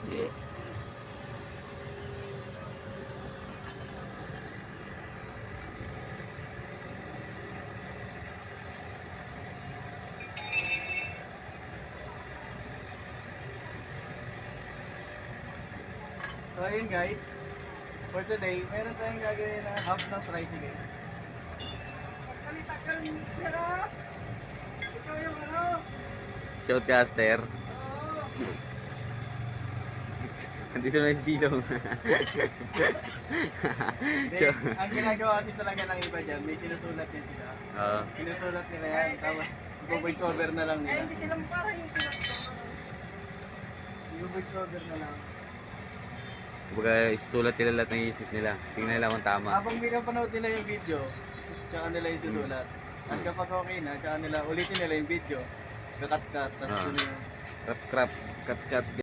So ayun guys, for today, meron tayong gagawin na half na tricycle. Magsalita ka rin, pero ikaw yung ano? Shoutcaster. Andito na yung silong. Ang ginagawa kasi talaga ng iba dyan, may sinusulat din sila. Sinusulat nila yan, tapos i-voice cover na lang nila. Hindi silang parang yung I-voice cover na lang. Kumbaga, isulat nila lahat ng isip nila. Tingnan nila kung tama. Habang pinapanood nila yung video, tsaka nila yung susulat. At kapag okay na, tsaka nila ulitin nila yung video. Kakat-kat, tapos yun yung Crap, cut.